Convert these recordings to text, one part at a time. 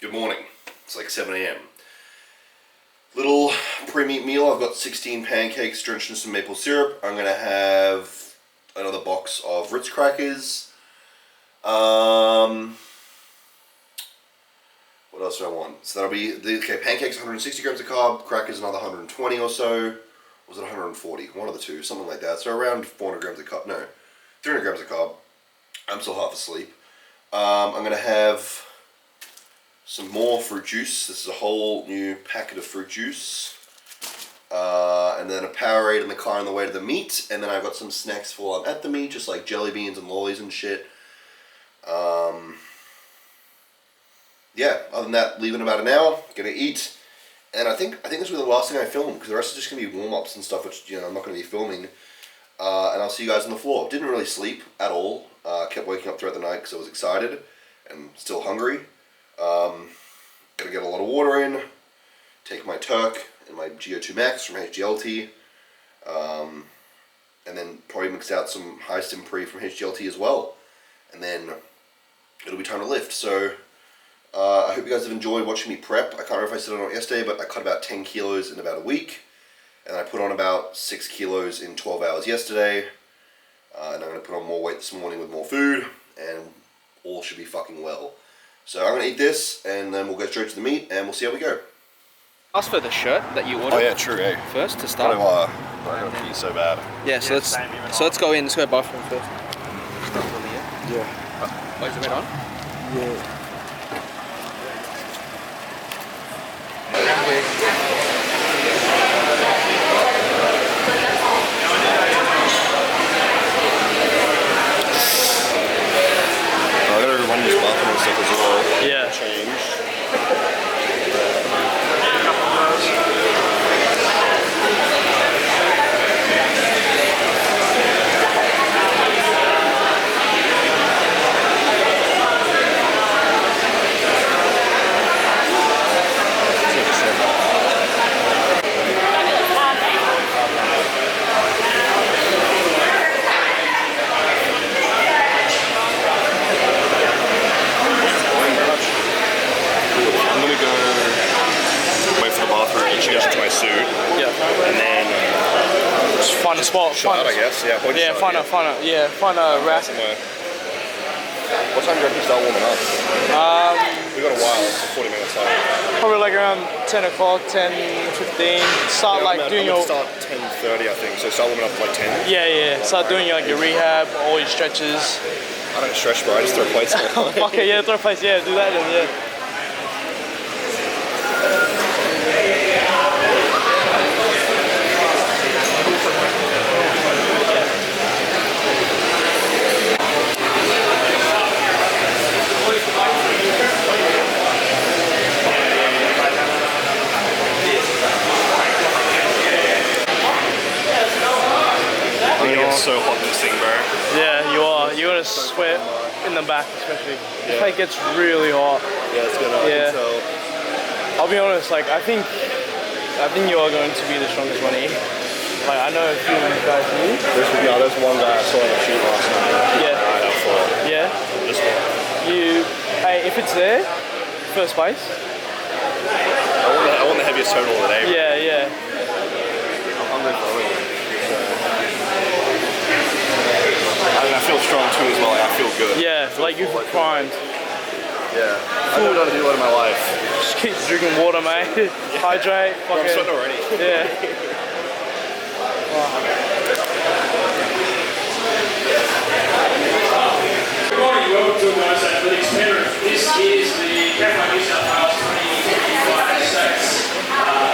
Good morning. It's like 7 a.m. Little pre-meat meal. I've got 16 pancakes drenched in some maple syrup. I'm gonna have another box of Ritz crackers. What else do I want? So that'll be pancakes 160 grams of carb, crackers another 120 or so. Or was it 140? One of the two, something like that. So around 400 grams of carb. No, 300 grams of carb. I'm still half asleep. I'm gonna have some more fruit juice. This is a whole new packet of fruit juice. And then a Powerade in the car on the way to the meet. And then I've got some snacks while I'm at the meet, just like jelly beans and lollies and shit. Yeah, other than that, leaving about an hour, gonna eat. And I think this will be the last thing I film, because the rest is just gonna be warm-ups and stuff, which, I'm not gonna be filming. And I'll see you guys on the floor. Didn't really sleep at all. Kept waking up throughout the night because I was excited and still hungry. Gonna get a lot of water in, take my Turk and my GO2 Max from HGLT, and then probably mix out some high stim pre from HGLT as well. And then it'll be time to lift. So I hope you guys have enjoyed watching me prep. I can't remember if I said it on yesterday, but I cut about 10 kilos in about a week. And I put on about 6 kilos in 12 hours yesterday. And I'm going to put on more weight this morning with more food. And all should be fucking well. So I'm going to eat this, and then we'll go straight to the meet, and we'll see how we go. Ask for the shirt that you ordered. Oh yeah, true, eh? First to start. I gotta pee so bad. Yeah, so let's go in. Let's go bathroom first. Yeah. Oh, is it on? Yeah. I gotta run this bathroom and stuff as well. Yeah. Change. Find a spot. Shot, I guess. Yeah. Find a rack. Somewhere. What time do you reckon you start warming up? We got a while. It's 40 minutes out. Probably like around 10 o'clock, 10:15. Start doing your. Start 10:30, I think. So start warming up at like 10. Yeah. Start doing your rehab, all your stretches. I don't stretch, bro. I just throw plates. Okay, yeah, throw plates. Yeah, do that then. Yeah. So hot in this thing, bro. Yeah, you are. You're gonna sweat in the back, especially. Yeah. The plate gets really hot. Yeah, it's gonna. Yeah. I can tell. I'll be honest. I think you are going to be the strongest one here. I know a few of you guys here. There's one guy I saw on the shoot last night. Yeah. Right up for it. Yeah. This one. Hey, if it's there, first place. I want the heaviest total of the day. Yeah. I'm hungry for it. I feel strong too as well. I feel good. Yeah, you've primed. Yeah. I don't know how to do that in my life. Just keep drinking water, mate. Yeah. Hydrate. Well, I'm sweating already. Yeah. Good morning, welcome to Organized Athletics Penrith. This is the Cafe New South Wales 2025 States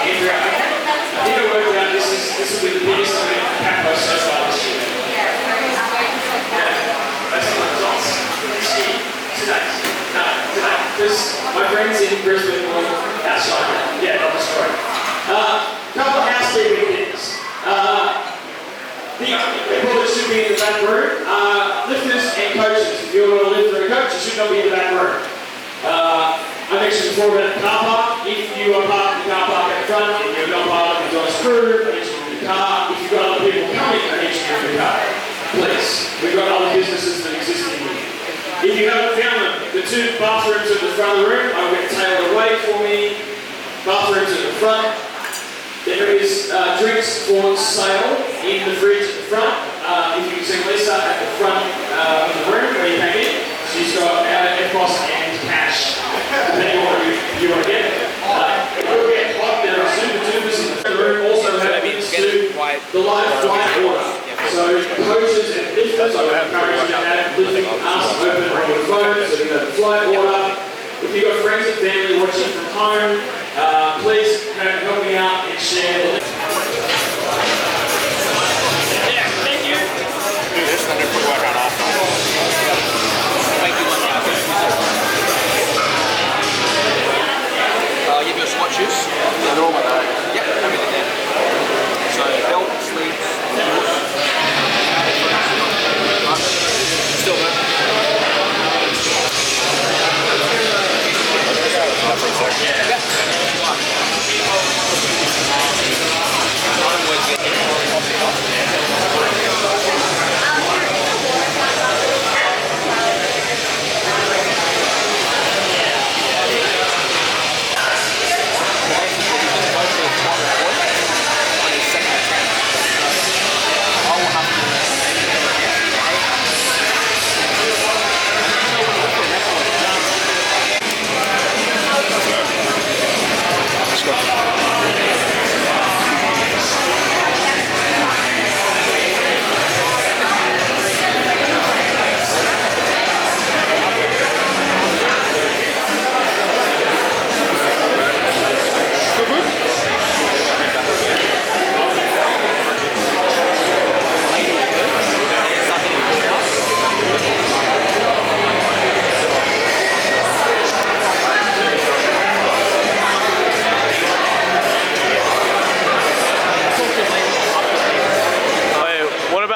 entry. I think I worked out this will be the biggest event for Capo so far this year. That's the results. Today. Because my friends in Brisbane will outside. Yeah, not the story. Couple of housekeeping things. The people that should be in the back room are lifters and coaches. If you're a lifter and a coach, you should not be in the back room. I mentioned before about the car park. If you are parked in the car park at the front and you're not part of the John's crew, I need you in the car. If you've got other people coming, I need you in the car. Please. We've got other businesses that exist in here. If you haven't found them, the two bathrooms at the front of the room, I would a table to wait for me. Bathrooms at the front. There is drinks for sale in the fridge at the front. If you can see Lisa at the front of the room where you came in, she's got FBOS and cash, depending on what you want to get. It will get hot. There are super tubers in the room. Also have links to the live flight order. So coaches and lifters, I would encourage you to have lifting us open on your phone so you have the flight order. If you've got friends and family watching from home, please help me out and share the link. Yeah, thank you. Do this and then put it right off. Thank you. You have your SWAT shoes? They're all my own. Yep, everything there. So belt, sleeves, still good.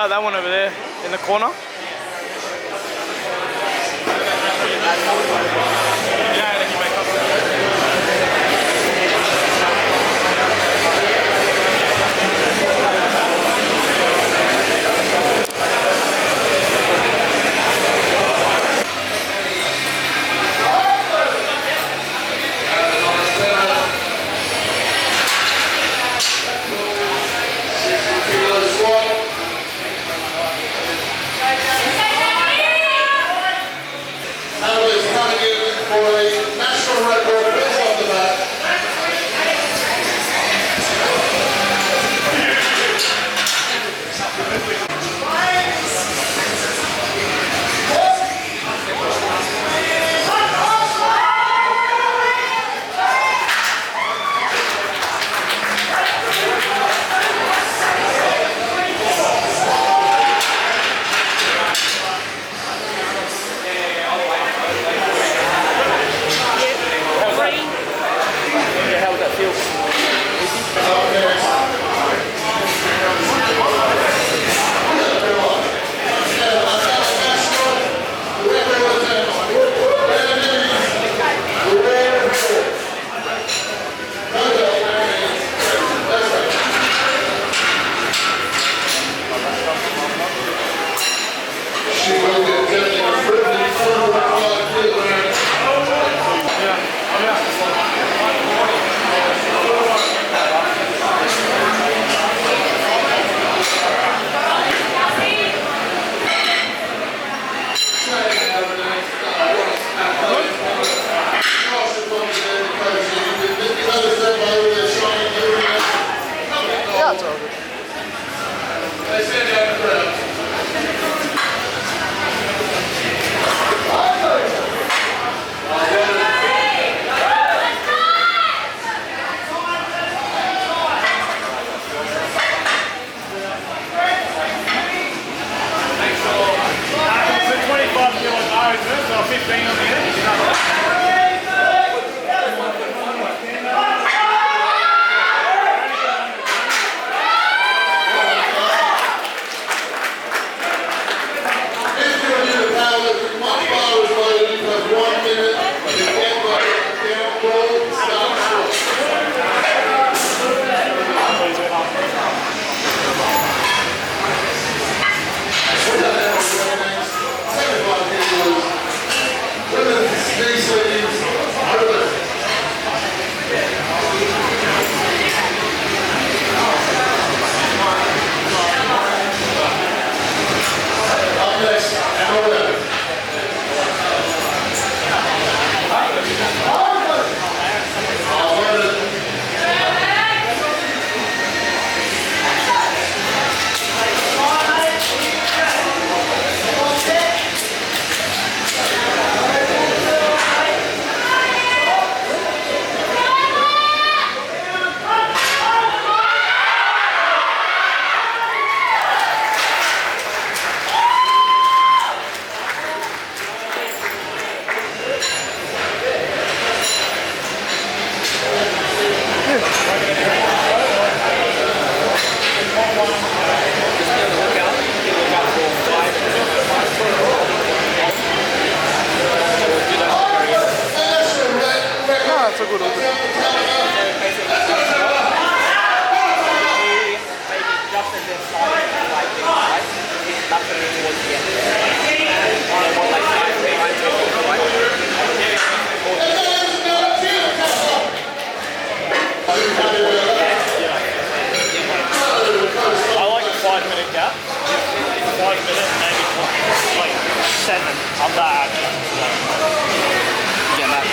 That one over there in the corner. that's a good open. Maybe just as they're starting to like this, right? That's what it towards the end. What, like 5 right? I like a 5-minute gap. 5 minutes, maybe like 7. I'm that Yeah, that.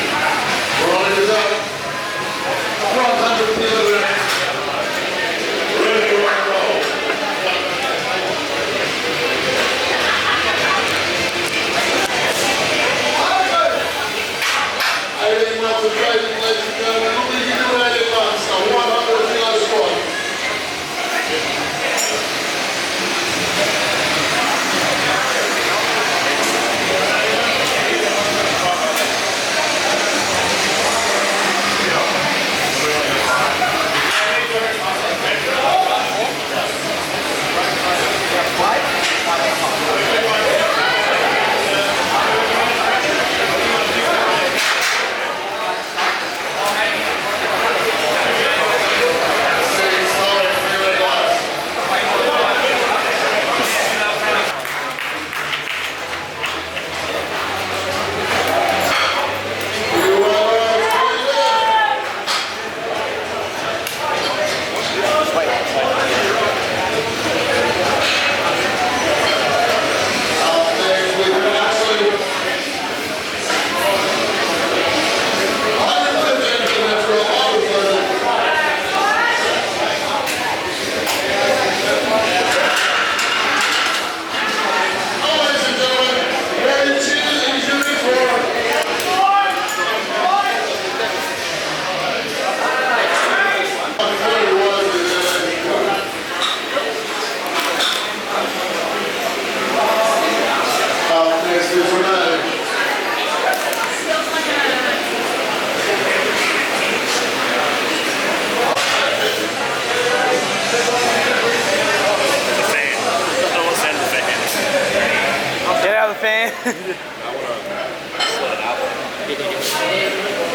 Get out of the fan.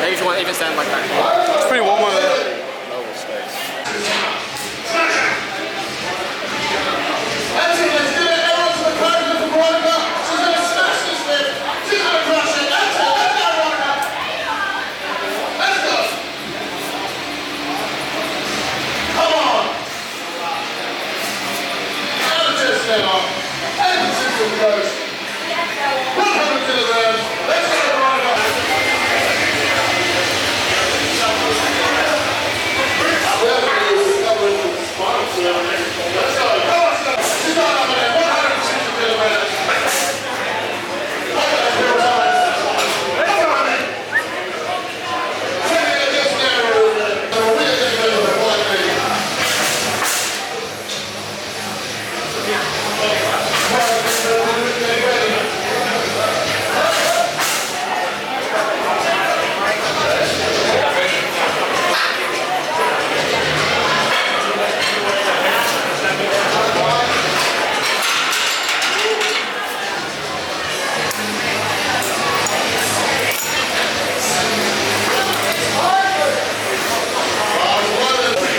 Maybe if you want to even stand like that. It's pretty warm over there.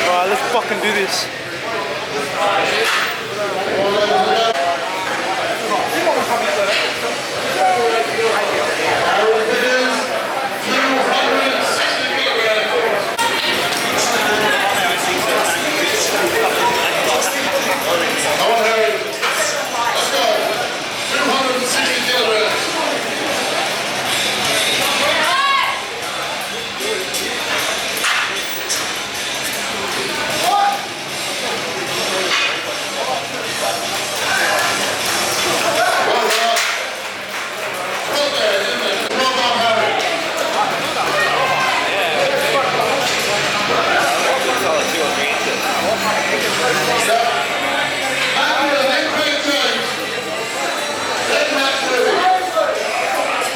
Alright, let's fucking do this.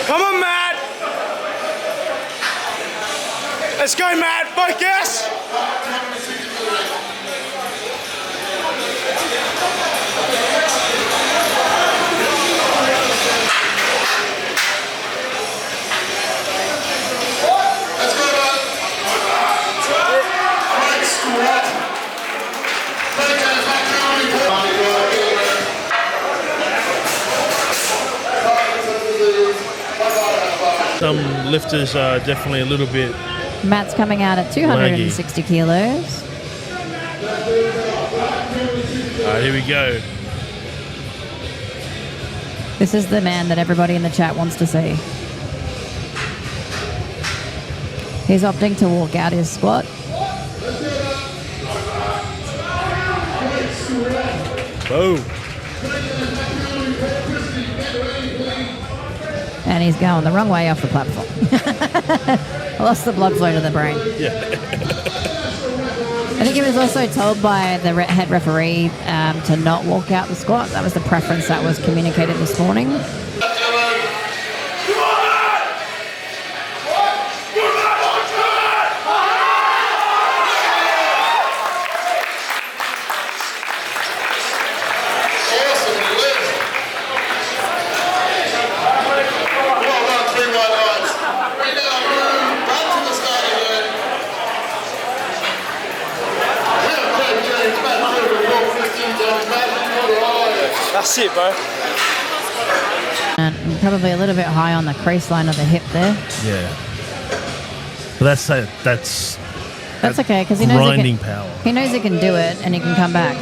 Come on, Matt! Let's go, Matt! Focus! Let's go, man. some lifters are definitely a little bit. Matt's coming out at 260 kilos. All right, here we go. This is the man that everybody in the chat wants to see. He's opting to walk out his squat. Boom. And he's going the wrong way off the platform. Lost the blood flow to the brain. Yeah. I think he was also told by the head referee to not walk out the squat. That was the preference that was communicated this morning. That's it, bro. And probably a little bit high on the crease line of the hip there. Yeah. But that's okay because he knows grinding power. He knows he can do it and he can come back.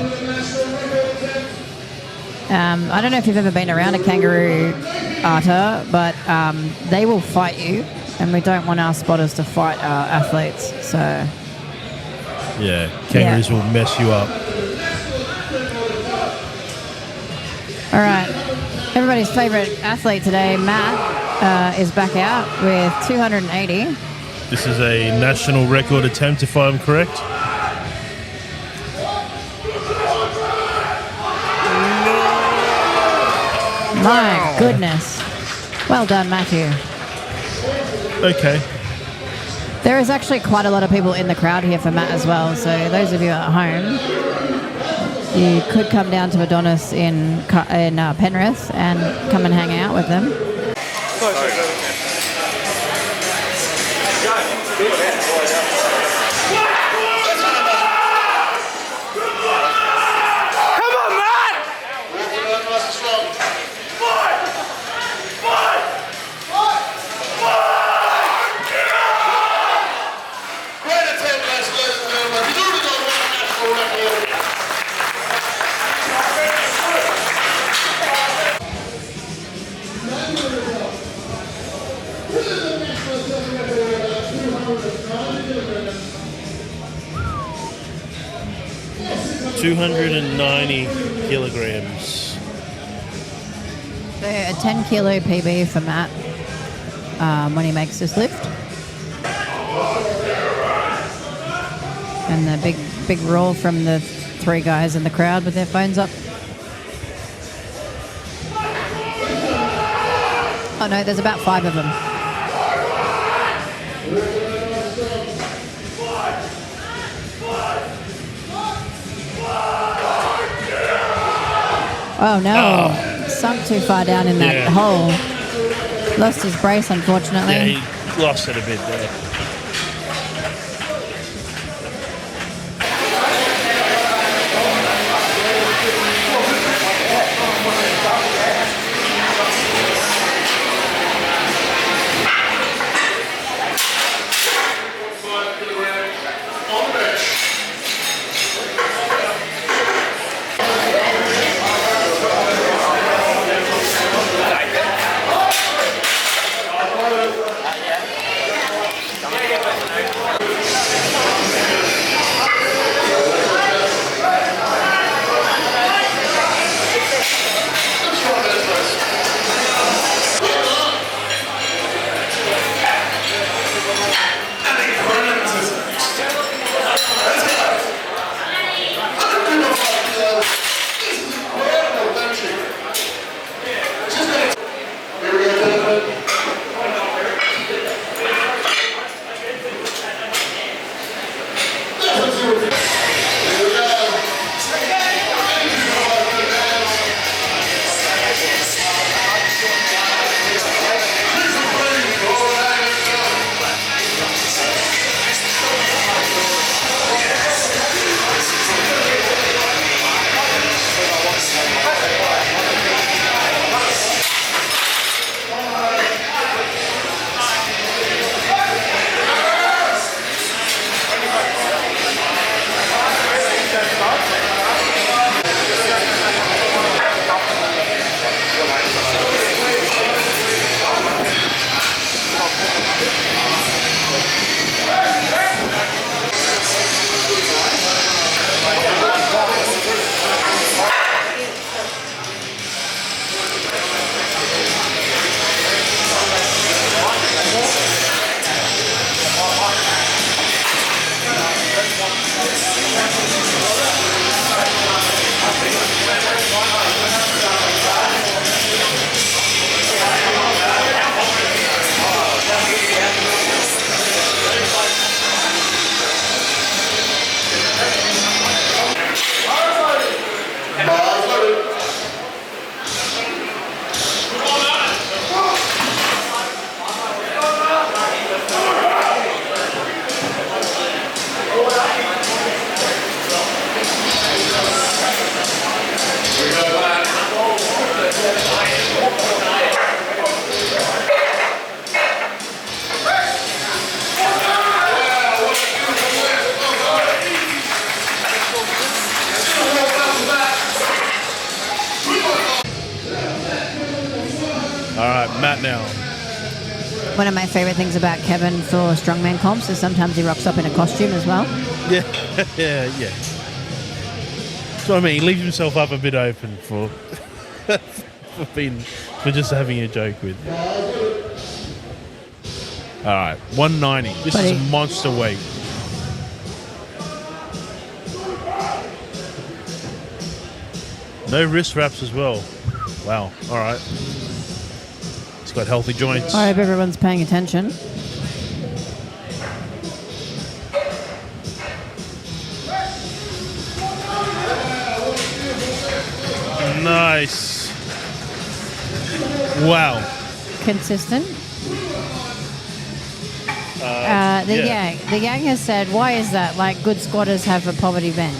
I don't know if you've ever been around a kangaroo arter, but they will fight you, and we don't want our spotters to fight our athletes. So yeah, kangaroos will mess you up. all right, everybody's favorite athlete today, Matt, is back out with 280. This is a national record attempt, if I'm correct. My goodness. Well done, Matthew. Okay. There is actually quite a lot of people in the crowd here for Matt as well, so those of you at home, you could come down to Adonis in Penrith and come and hang out with them. $290 kilograms. So a 10 kilo PB for Matt when he makes this lift. And the big roar from the three guys in the crowd with their phones up. Oh no, there's about 5 of them. Oh no, sunk too far down in that hole. Lost his brace, unfortunately. Yeah, he lost it a bit there. one of my favorite things about Kevin for strongman comps is sometimes he rocks up in a costume as well. Yeah, yeah. So I mean, he leaves himself up a bit open for for just having a joke with. All right, 190. This is monster weight. No wrist wraps as well. Wow. All right. He's got healthy joints. I hope everyone's paying attention. Nice. Wow. Consistent. The gang has said, why is that? Like, good squatters have a poverty bend.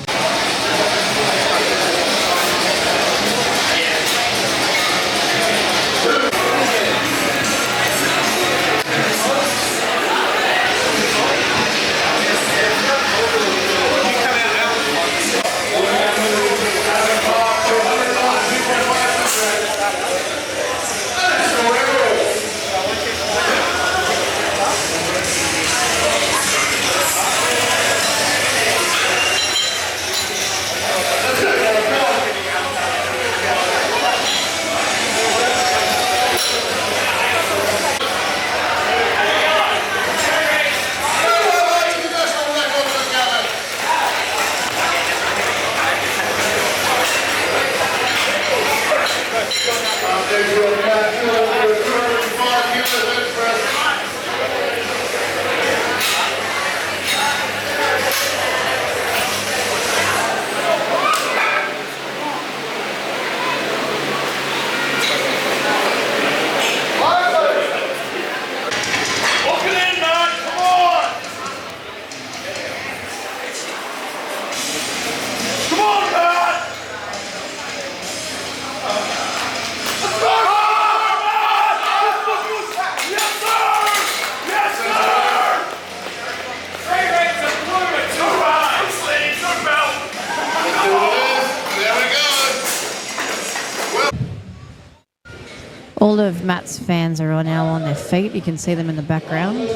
All of Matt's fans are now on their feet. You can see them in the background,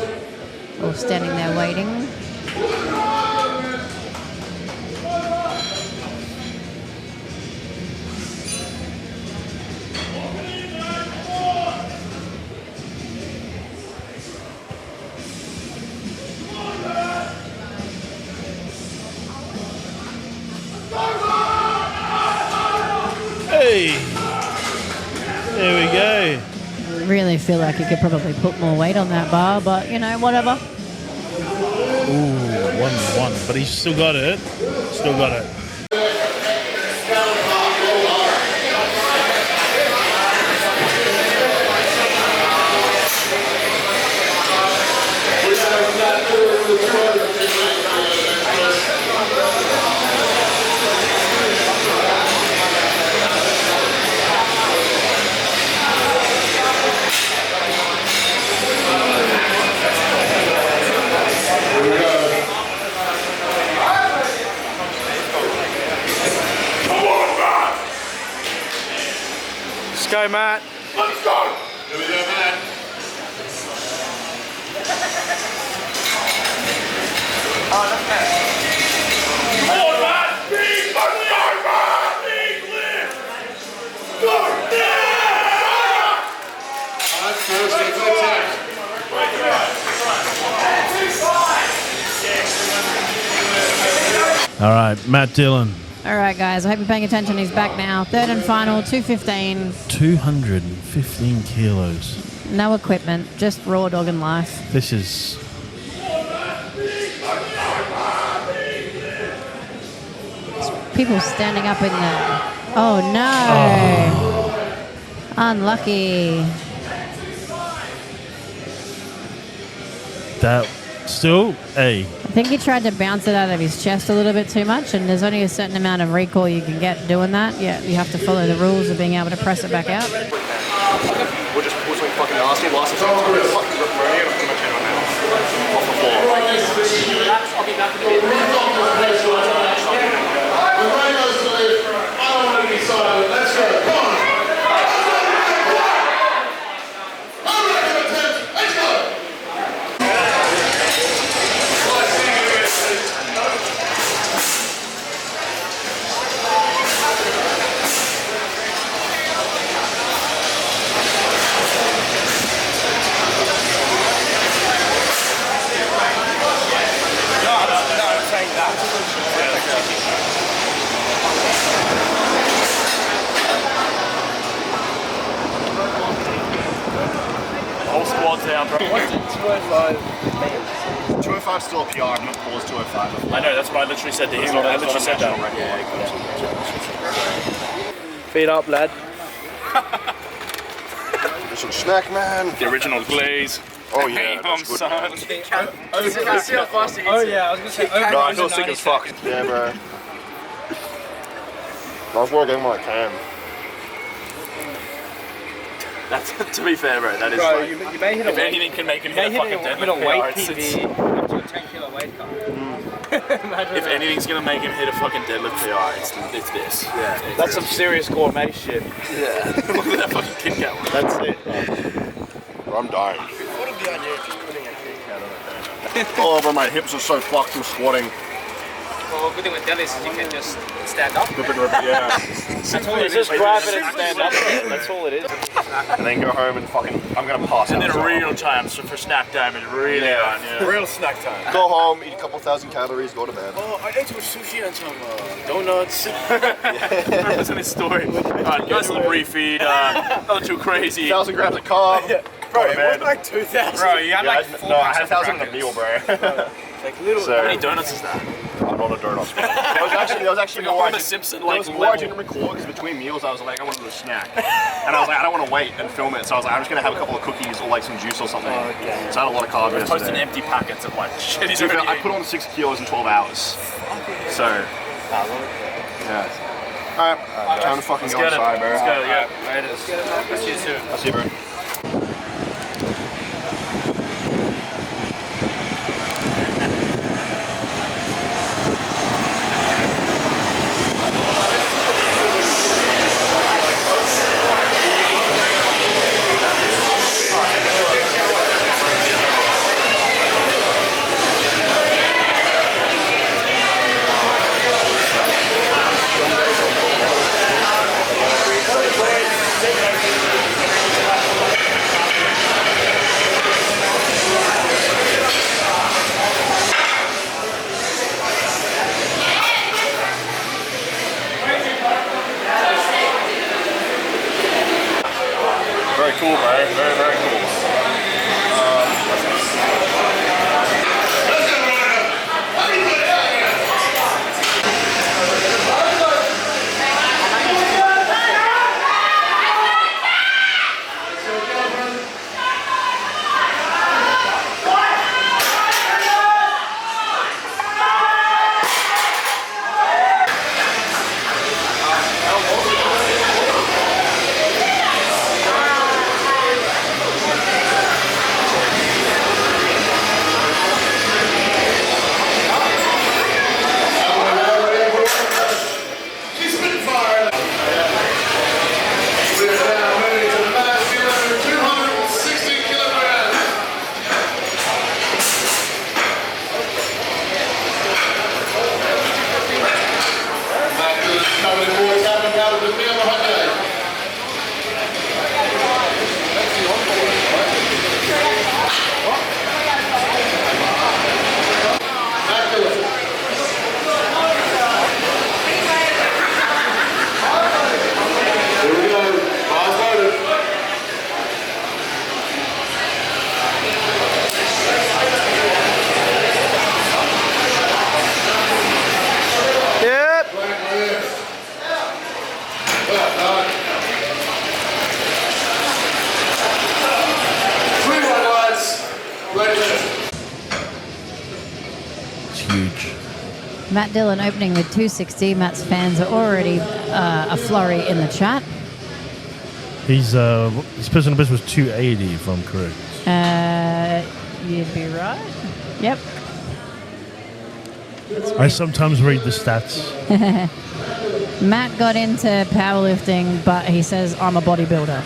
or standing there waiting. Hey! There we go. Really feel like you could probably put more weight on that bar, but you know, whatever. Ooh, 1-1, but he's still got it. Still got it. Let's go, Matt. Let's go! Here we go, Matt. Come on, Matt! Big, let's go, Matt! Big lift! Go! Yeah! That's first, it's attack. All right, Matt Dillon. All right, guys. I hope you're paying attention. He's back now. Third and final, 215. 215 kilos. No equipment, just raw dog and life. This is... People standing up in the... Oh, no. Oh. Unlucky. That still, hey. I think he tried to bounce it out of his chest a little bit too much, and there's only a certain amount of recoil you can get doing that. Yeah, you have to follow the rules of being able to press it back out. We'll just pull something fucking nasty, last of fucking rip my knee and put my chin on now. Off the floor. I'll be back in a bit. I don't want to be silent. Let's go. Come on. Powerlifting attempts. Let's go. What's it 205? 205 still a PR. I'm not paused 205 before. I know, that's what I literally said to him. I literally said that. Feet up, lad. There's some snack, man. The original glaze. Oh yeah, that's good. Son. Oh yeah, I was gonna say. No, I feel sick as fuck. Yeah, bro. That's where I gave my can. That's, to be fair, bro, that is Bro, like, you may hit a if anything can make him hit a fucking deadlift weight PR, PB up to a 10-kilo weight cut. if anything's gonna make him hit a fucking deadlift PR, it's this. Yeah, That's some serious gourmet shit. Yeah. Look at that fucking Kit Kat one. That's it. I'm dying. What would the idea of just putting a Kit Kat on it? Oh, bro, my hips are so fucked from squatting. Well, good thing with deadlifts is you can just stand up. Yeah. It's just grab it and stand up. That's all it is. And then go home and fucking, I'm gonna pass And out. then real time, so for snack time, it's really on, yeah. Real snack time. Go home, eat a couple thousand calories, go to bed. Oh, I ate some sushi and some donuts. That's in his story. Nice little refeed, not too crazy. 1,000 grams of carb. Bro, it was like 2,000. Bro, you had like 4 No, I packs had of 1,000 in a crackers. meal, bro. Like little. So- How many donuts is that? I'm not a donut spot. There was actually Like a more Homer Simpson, like, there was more I level. didn't record because between meals I was like, I wanted a snack. And I was like, I don't want to wait and film it. So I was like, I'm just going to have a couple of cookies or like some juice or something. Okay. So I had a lot of carbs Posting yesterday. empty packets of like shit he's To be fair, already I put on 6 kilos in 12 hours. So, yeah. Alright, time to fucking go inside, bro. Let's go, yeah. Let's see you soon. I'll see you, bro. Very cool, bro. Very, very cool. It's huge. Matt Dillon opening with 260. Matt's fans are already a flurry in the chat. His personal best was 280, if I'm correct. You'd be right. Yep. I sometimes read the stats. Matt got into powerlifting, but he says, I'm a bodybuilder.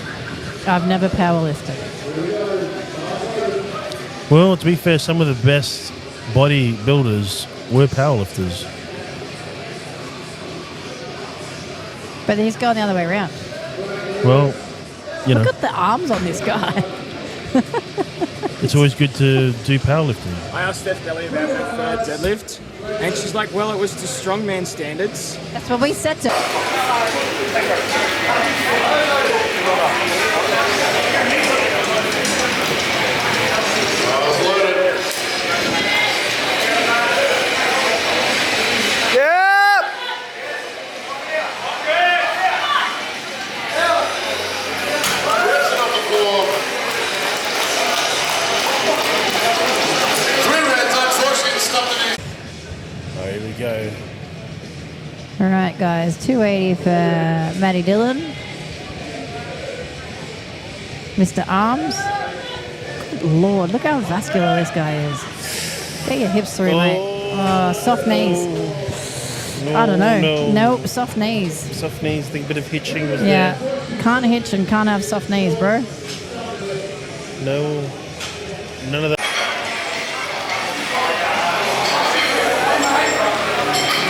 I've never powerlifted. Well, to be fair, some of the best bodybuilders were powerlifters. But he's going the other way around. Well, you know, Look at the arms on this guy. it's always good to do powerlifting. I asked Steph Belly about her third deadlift, and she's like, well, it was to strongman standards. That's what we said to we go. All right, guys. 280 for Matty Dillon. Mr. Arms. Good Lord, look how vascular this guy is. Get your hips through, mate. Oh, soft knees. I don't know. Nope, soft knees. Soft knees, think a bit of hitching was Yeah, there. can't hitch and can't have soft knees, bro. No, none of that.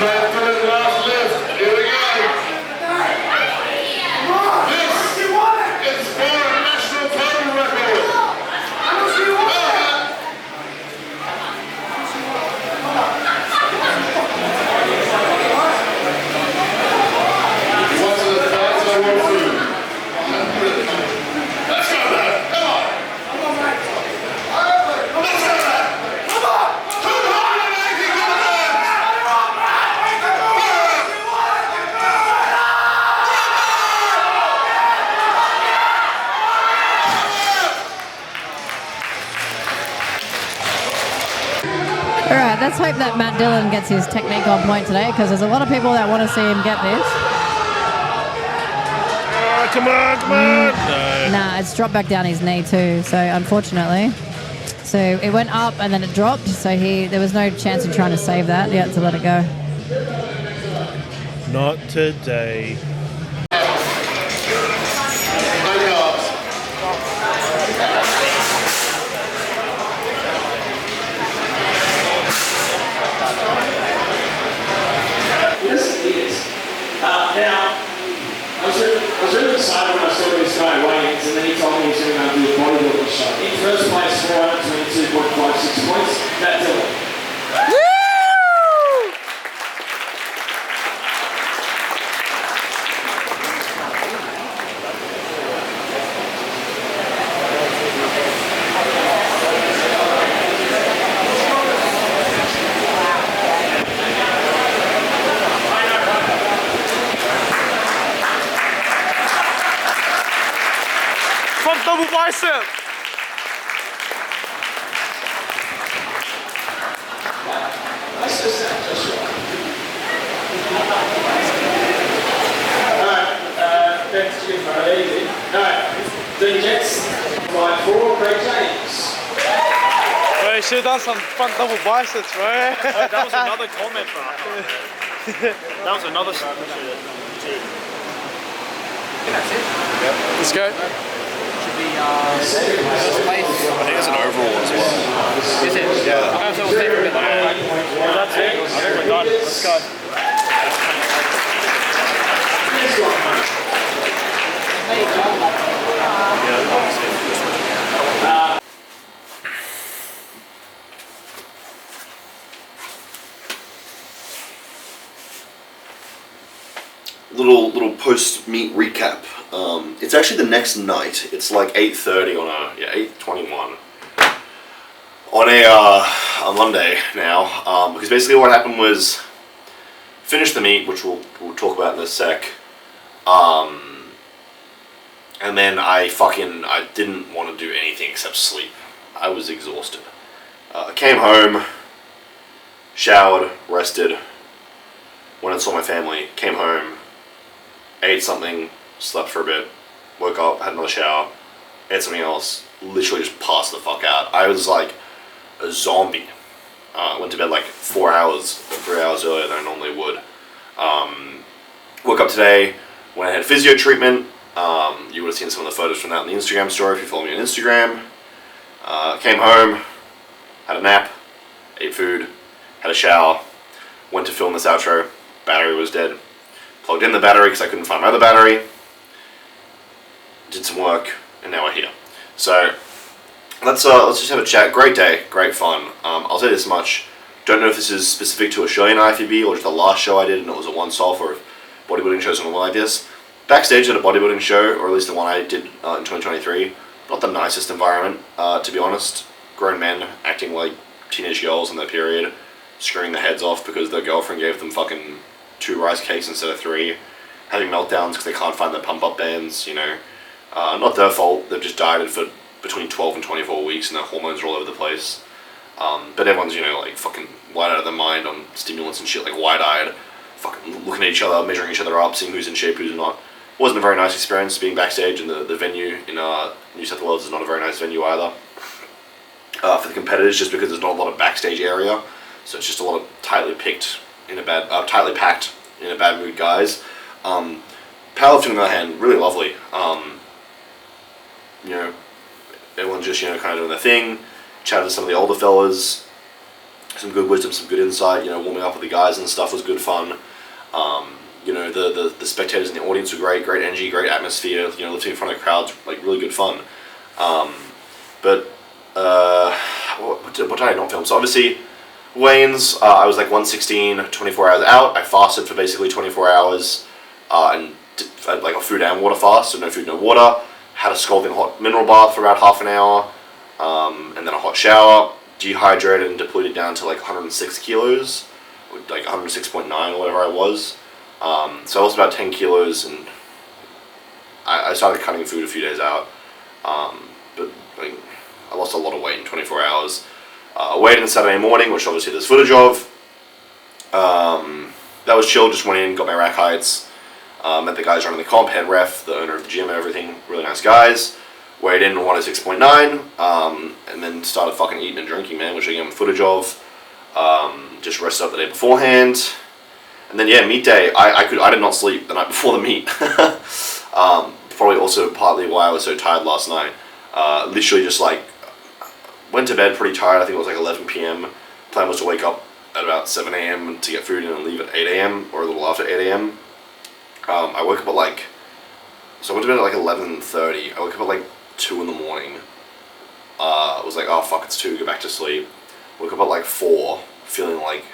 Last lift. Here we go. This is for a national title record. What's the thoughts I want to? Let's go back. Come on. Let's go back. Come on. Come on. All right, let's hope that Matt Dillon gets his technique on point today, because there's a lot of people that want to see him get this. Oh, come on, come on! No. Nah, it's dropped back down his knee too, so unfortunately. So it went up and then it dropped, so there was no chance of trying to save that. He had to let it go. Not today. Yes, it is. Now, I was really excited when I saw this guy weigh-ins, and then he told me he was going to do a bodybuilder show. In first place, 422.56 points. That's it. Front double bicep. That's just that, just right. Alright, back to you, easy. Alright, the Jets, by 4, Craig James. Bro, you should have done some front double biceps, bro. That was another comment, bro. That was another shit. Let's go. Should be first place. I think it's an overall as well. Is it? Yeah. Okay, so we'll take a bit. Well, that's it. I think we're done. Let's go. Little post meet recap. It's actually the next night. It's like 8:30 on 8:21 on a Monday now. Because basically what happened was finished the meet, which we'll talk about in a sec. And then I didn't want to do anything except sleep. I was exhausted. Came home, showered, rested, went and saw my family, came home, ate something, slept for a bit, woke up, had another shower, ate something else, literally just passed the fuck out. I was like a zombie. Went to bed like 4 hours, 3 hours earlier than I normally would. Woke up today, went and had physio treatment. You would have seen some of the photos from that in the Instagram story if you follow me on Instagram. Came home, had a nap, ate food, had a shower, went to film this outro. Battery was dead. Plugged in the battery because I couldn't find my other battery. Did some work, and now we're here. So let's just have a chat. Great day, great fun. I'll say this much. Don't know if this is specific to a show in IFBB or just the last show I did and it was a one-off, or if bodybuilding shows are like this. Backstage at a bodybuilding show, or at least the one I did in 2023, not the nicest environment, to be honest. Grown men acting like teenage girls in their period, screwing their heads off because their girlfriend gave them fucking 2 rice cakes instead of 3, having meltdowns because they can't find their pump-up bands, you know. Not their fault, they've just dieted for between 12 and 24 weeks and their hormones are all over the place. But everyone's, like fucking wide out of their mind on stimulants and shit, like wide-eyed, fucking looking at each other, measuring each other up, seeing who's in shape, who's not. Wasn't a very nice experience being backstage, and the venue in New South Wales is not a very nice venue either. For the competitors, just because there's not a lot of backstage area, so it's just a lot of tightly packed in a bad mood guys. Powerlifting on the other hand, really lovely. Everyone just kind of doing their thing. Chatted to some of the older fellas, some good wisdom, some good insight. Warming up with the guys and stuff was good fun. The spectators in the audience were great energy, great atmosphere. Lifting in front of crowds, like really good fun. But what did I not film? So obviously, weigh-ins, I was like 116, 24 hours out. I fasted for basically 24 hours, and had like a food and water fast, so no food, no water. Had a scalding hot mineral bath for about half an hour, and then a hot shower. Dehydrated and depleted down to like 106 kilos, like 106.9 or whatever I was. So I lost about 10 kilos, and I started cutting food a few days out. But like, I lost a lot of weight in 24 hours. Weighed in Saturday morning, which obviously there's footage of. That was chill, just went in, got my rack heights. Met the guys running the comp, head ref, the owner of the gym and everything, really nice guys. Weighed in 106.9, and then started fucking eating and drinking, man, which I gave them footage of. Just rested up the day beforehand. And then, yeah, meet day, I did not sleep the night before the meet. Probably also partly why I was so tired last night. Literally just like, went to bed pretty tired. I think it was like 11 p.m. Plan was to wake up at about 7 a.m. to get food in and leave at 8 a.m. or a little after 8 a.m. I woke up at so I went to bed at like 11:30. I woke up at like 2 in the morning. I was like, oh fuck, it's 2, go back to sleep. Woke up at like 4, feeling like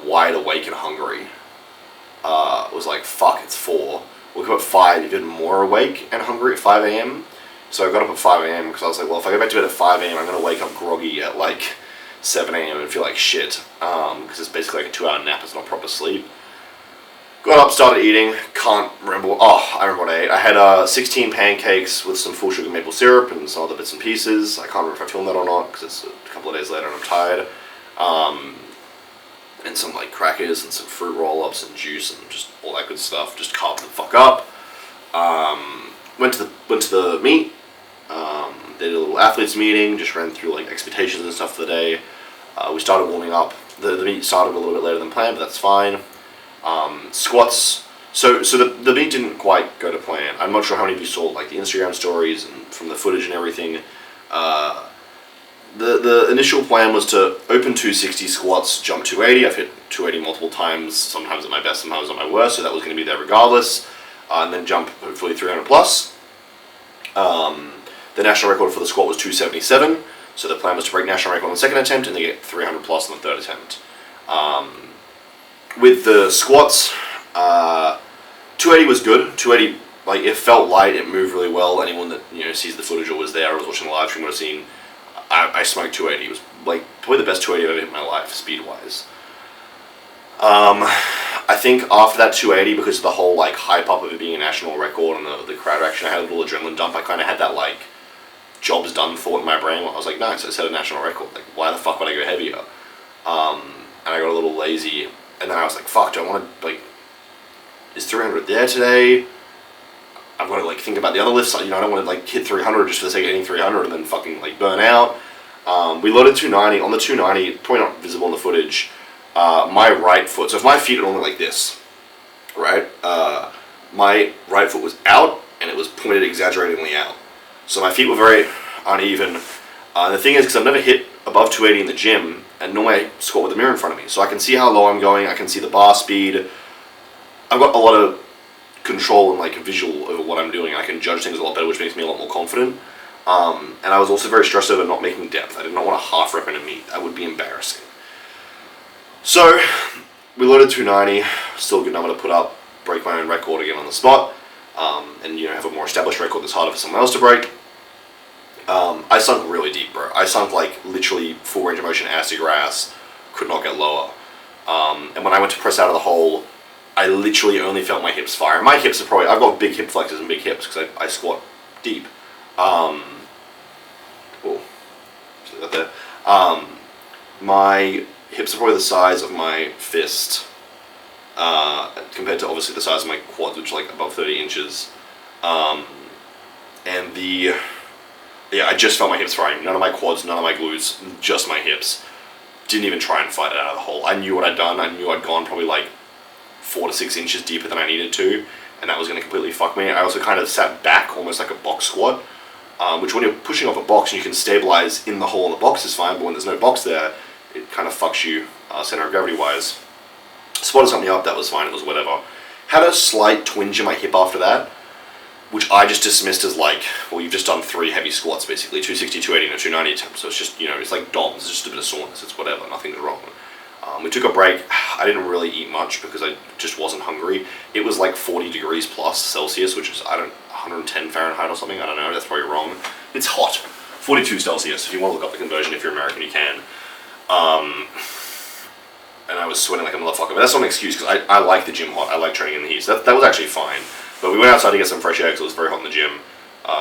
wide awake and hungry. Was like, fuck, it's 4. Woke up at 5, even more awake and hungry at 5 a.m. So I got up at 5 a.m. because I was like, well, if I go back to bed at 5 a.m, I'm going to wake up groggy at like 7 a.m. and feel like shit. Because it's basically like a 2-hour nap, it's not proper sleep. Got up, started eating, can't remember, I remember what I ate. I had 16 pancakes with some full sugar maple syrup and some other bits and pieces. I can't remember if I filmed that or not because it's a couple of days later and I'm tired. And some like crackers and some fruit roll-ups and juice and just all that good stuff. Just carved the fuck up. Went to the meet. Did a little athletes meeting. Just ran through like expectations and stuff for the day. We started warming up. The meet started a little bit later than planned, but that's fine. Squats. So the meet didn't quite go to plan. I'm not sure how many of you saw like the Instagram stories and from the footage and everything. The initial plan was to open 260 squats, jump 280. I've hit 280 multiple times, sometimes at my best, sometimes at my worst, so that was going to be there regardless. And then jump hopefully 300 plus. The national record for the squat was 277, so the plan was to break national record on the second attempt and then get 300 plus on the third attempt. With the squats, 280 was good. 280, like, it felt light, it moved really well. Anyone that sees the footage or was there or was watching the live stream would have seen I smoked 280. It was like probably the best 280 I've ever hit in my life, speed-wise. I think after that 280, because of the whole like hype up of it being a national record and the crowd reaction, I had a little adrenaline dump. I kind of had that like job's done thought in my brain. I was like, nice, I set a national record. Like, why the fuck would I go heavier? And I got a little lazy, and then I was like, fuck, do I want to like? Is 300 there today? I've got to like think about the other lifts. I don't want to like hit 300 just for the sake of hitting 300 and then fucking like burn out. We loaded 290. On the 290, probably not visible in the footage. My right foot. So if my feet are only like this, right? My right foot was out and it was pointed exaggeratingly out. So my feet were very uneven. The thing is, because I've never hit above 280 in the gym, and normally I squat with a mirror in front of me, so I can see how low I'm going. I can see the bar speed. I've got a lot of control and like visual over what I'm doing. I can judge things a lot better, which makes me a lot more confident. And I was also very stressed over not making depth. I did not want to half rep in a meet. That would be embarrassing. So we loaded 290, still a good number to put up, break my own record again on the spot, and have a more established record that's harder for someone else to break. I sunk really deep, bro. I sunk like literally full range of motion, ass to grass, could not get lower. And when I went to press out of the hole, I literally only felt my hips fire. My hips are probably, I've got big hip flexors and big hips because I squat deep. Oh, see that there. my hips are probably the size of my fist, compared to obviously the size of my quads, which are like above 30 inches. And I just felt my hips fighting. None of my quads, none of my glutes, just my hips. Didn't even try and fight it out of the hole. I knew what I'd done. I knew I'd gone probably like 4 to 6 inches deeper than I needed to, and that was going to completely fuck me. I also kind of sat back, almost like a box squat, which when you're pushing off a box and you can stabilize in the hole in the box is fine, but when there's no box there, it kind of fucks you center of gravity wise. Squatted something up, that was fine, it was whatever. Had a slight twinge in my hip after that, which I just dismissed as like, well, you've just done 3 heavy squats basically, 260, 280, and a 290 attempt, so it's just, you know, it's like DOMs, it's just a bit of soreness, it's whatever, nothing's wrong. We took a break. I didn't really eat much because I just wasn't hungry. It was like 40 degrees plus Celsius, which is, 110 Fahrenheit or something, I don't know, that's probably wrong. It's hot. 42 Celsius, if you want to look up the conversion, if you're American, you can. And I was sweating like a motherfucker, but that's not an excuse because I like the gym hot, I like training in the heat, so that was actually fine. But we went outside to get some fresh air because it was very hot in the gym.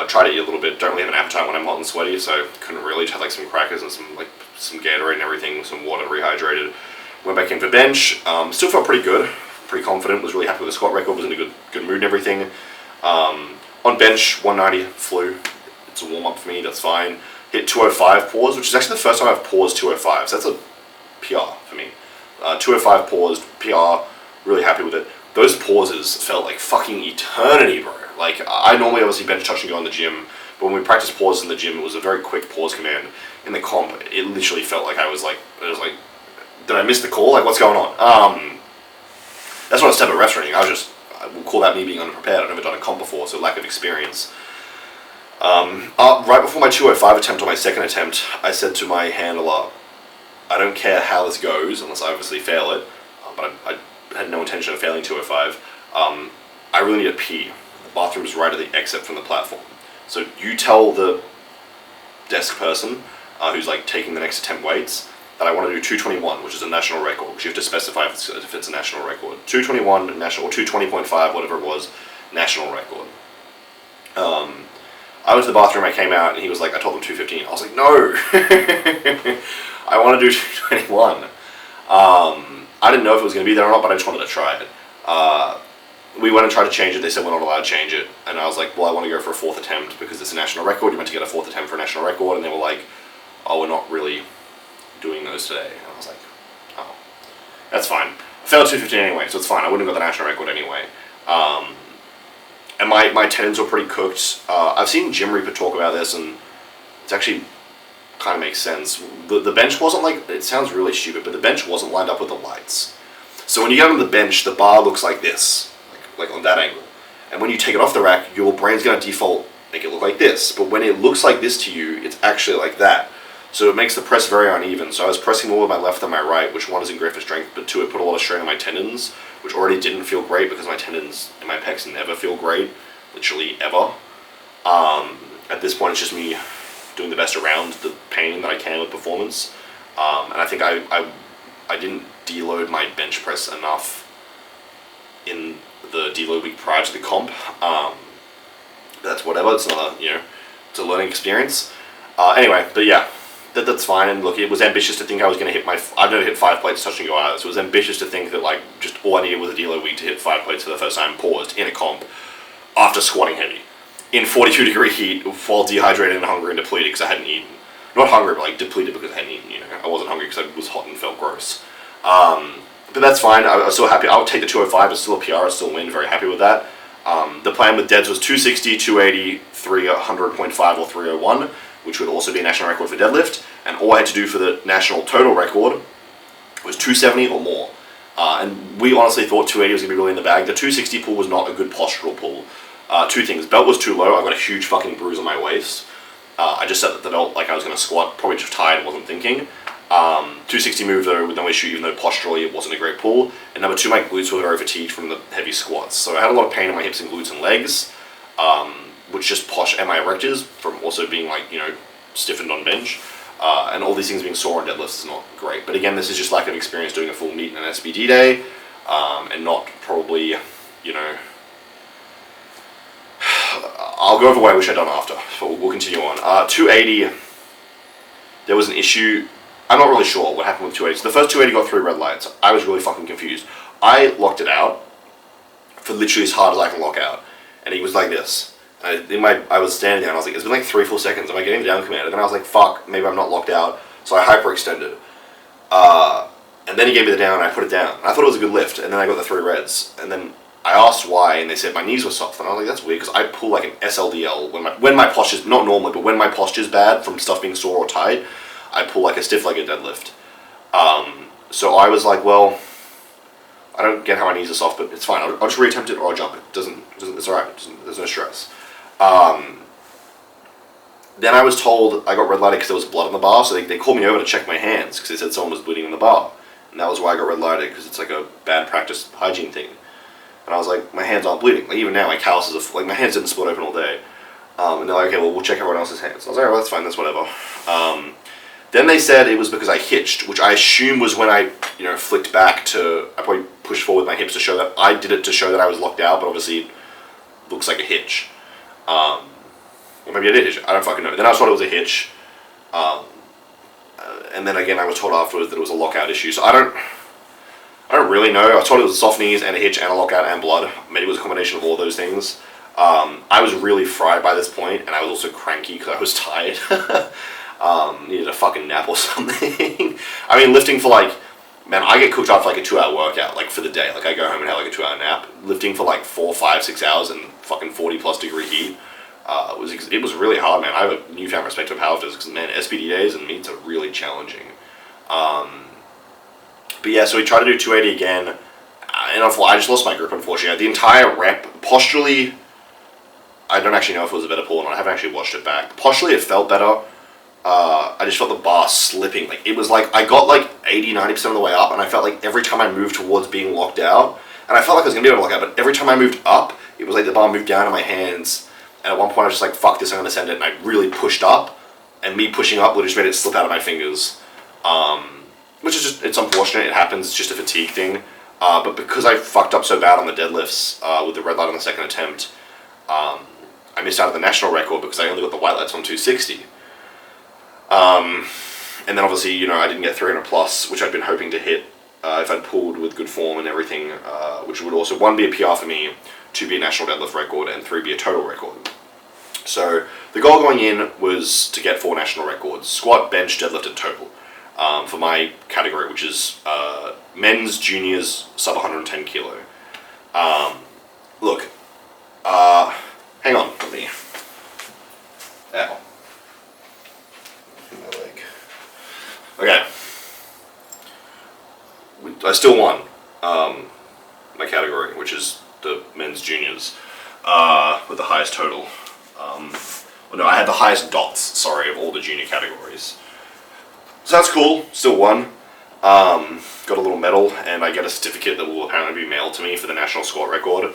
Tried to eat a little bit, don't really have an appetite when I'm hot and sweaty, so couldn't really. Just had like some crackers and some Gatorade and everything, some water, rehydrated. Went back in for bench, still felt pretty good, pretty confident, was really happy with the squat record, was in a good mood and everything. On bench, 190 flew, it's a warm up for me, that's fine. Hit 205 pause, which is actually the first time I've paused 205, so that's a PR for me. 205 paused, PR, really happy with it. Those pauses felt like fucking eternity, bro. Like, I normally obviously bench, touch, and go in the gym, but when we practice pauses in the gym, it was a very quick pause command. In the comp, it literally felt like I was like, did I miss the call? Like, what's going on? That's not a step at ref training. I will call that me being unprepared. I've never done a comp before, so lack of experience. Right before my 205 attempt on my second attempt, I said to my handler, I don't care how this goes, unless I obviously fail it, but I had no intention of failing 205. I really need a pee. The bathroom's right at the exit from the platform. So you tell the desk person who's like taking the next attempt weights that I want to do 221, which is a national record, because you have to specify if it's a national record. 221 national, or 220.5, whatever it was, national record. I went to the bathroom, I came out, and he was like, I told him 215. I was like, no! I want to do 221. I didn't know if it was going to be there or not, but I just wanted to try it. We went and tried to change it, they said we're not allowed to change it, and I was like, well, I want to go for a 4th attempt, because it's a national record, you're meant to get a 4th attempt for a national record, and they were like, oh, we're not really doing those today. And I was like, oh, that's fine. I failed 215 anyway, so it's fine, I wouldn't have got the national record anyway. And my tendons were pretty cooked. I've seen Jim Reaper talk about this, and it's actually kind of makes sense. The bench wasn't like, it sounds really stupid, but the bench wasn't lined up with the lights. So when you get on the bench, the bar looks like this, like on that angle. And when you take it off the rack, your brain's going to default, make it look like this. But when it looks like this to you, it's actually like that. So it makes the press very uneven. So I was pressing more with my left than my right, which one isn't great for strength, but two, it put a lot of strain on my tendons, which already didn't feel great because my tendons and my pecs never feel great, literally ever. At this point, it's just me doing the best around the pain that I can with performance. And I think I didn't deload my bench press enough in the deload week prior to the comp. But that's whatever, it's not a, it's a learning experience. Anyway, but yeah, that's fine. And look, it was ambitious to think I was going to hit I've never hit 5 plates touch and go out, so it was ambitious to think that like just all I needed was a deload week to hit 5 plates for the first time paused in a comp after squatting heavy in 42 degree heat while dehydrated and hungry and depleted because I hadn't eaten. Not hungry, but like depleted because I hadn't eaten, I wasn't hungry because I was hot and felt gross. But that's fine, I was still happy. I would take the 205, it's still a PR, it's still a win, very happy with that. The plan with Deads was 260, 280, 300.5 or 301, which would also be a national record for deadlift, and all I had to do for the national total record was 270 or more. And we honestly thought 280 was going to be really in the bag. The 260 pull was not a good postural pull. 2 things, belt was too low, I got a huge fucking bruise on my waist. I just set the belt like I was going to squat, probably just tired and wasn't thinking. 260 moved though with no issue, even though posturally it wasn't a great pull. And number 2, my glutes were very fatigued from the heavy squats. So I had a lot of pain in my hips and glutes and legs, which just and my erectors from also being like, stiffened on bench. And all these things being sore on deadlifts is not great. But again, this is just lack of experience doing a full meet and an SBD day, and not probably, I'll go over what I wish I'd done after, but we'll continue on. 280, there was an issue I'm not really sure what happened with 280. So the first 280 got 3 red lights. I was really fucking confused. I locked it out for literally as hard as I can lock out. And he was like this. I was standing there and I was like, it's been like 3-4 seconds. Am I getting the down command? And then I was like, fuck, maybe I'm not locked out. So I hyperextended. And then he gave me the down and I put it down. And I thought it was a good lift. And then I got the 3 reds. And then I asked why, and they said my knees were soft. And I was like, that's weird, because I pull like an SLDL when my posture's, not normally, but when my posture's bad from stuff being sore or tight, I pull like a stiff-legged deadlift. So I was like, well, I don't get how my knees are soft, but it's fine. I'll just reattempt it or I'll jump it. It's alright. There's no stress. Then I was told I got red lighted because there was blood on the bar, so they called me over to check my hands because they said someone was bleeding in the bar. And that was why I got red lighted, because it's like a bad practice hygiene thing. And I was like, my hands aren't bleeding. Like, even now, my calluses are, like, my hands didn't split open all day. And they're like, okay, well, we'll check everyone else's hands. I was like, well, that's fine, that's whatever. Then they said it was because I hitched, which I assume was when I, flicked back to, I probably pushed forward my hips to show that, I did it to show that I was locked out, but obviously it looks like a hitch. Or maybe I did hitch, I don't fucking know. Then I was told it was a hitch. And then again, I was told afterwards that it was a lockout issue, so I don't really know. I was told it was soft knees and a hitch and a lockout and blood. Maybe it was a combination of all those things. I was really fried by this point, and I was also cranky because I was tired. Needed a fucking nap or something. I mean, lifting for like, man, I get cooked after like a 2-hour workout, like for the day. Like I go home and have like a 2-hour nap. Lifting for like 4, 5, 6 hours in fucking 40+ degree heat. It was really hard, man. I have a newfound respect for powerlifters because, man, SPD days and meets are really challenging. But yeah, so we tried to do 280 again, and I just lost my grip, unfortunately. The entire rep, posturally, I don't actually know if it was a better pull or not. I haven't actually watched it back. Posturally, it felt better. I just felt the bar slipping. Like, it was like, I got like 80-90% of the way up, and I felt like every time I moved towards being locked out, and I felt like I was going to be able to lock out, but every time I moved up, it was like the bar moved down in my hands, and at one point I was just like, fuck this, I'm going to send it, and I really pushed up, and me pushing up literally just made it slip out of my fingers. Which is just, it's unfortunate, it happens, it's just a fatigue thing. But because I fucked up so bad on the deadlifts with the red light on the second attempt, I missed out on the national record because I only got the white lights on 260. And then obviously, I didn't get 300 plus, which I'd been hoping to hit if I'd pulled with good form and everything, which would also, 1, be a PR for me, 2, be a national deadlift record, and 3, be a total record. So the goal going in was to get 4 national records: squat, bench, deadlift, and total. For my category, which is men's, juniors, sub 110 kilo. Look, hang on, let me. Ow. My leg. Okay. I still won my category, which is the men's juniors, with the highest total. Well, no, I had the highest dots, sorry, of all the junior categories. So that's cool, still won. Got a little medal, and I get a certificate that will apparently be mailed to me for the national squat record.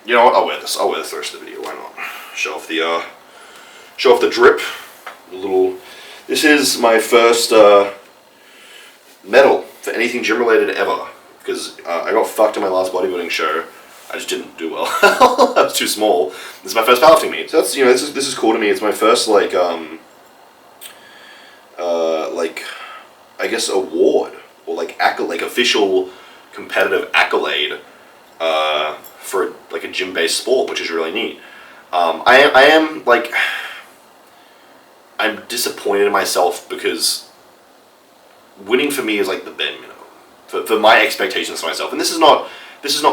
You know what, I'll wear this the rest of the video, why not? Show off the drip. This is my first medal for anything gym related ever, because I got fucked in my last bodybuilding show. I just didn't do well. I was too small. This is my first powerlifting meet, so that's, this is cool to me. It's my first I guess award or official competitive accolade for a gym-based sport, which is really neat. I'm disappointed in myself because winning for me is like the bare minimum for my expectations for myself, and this is not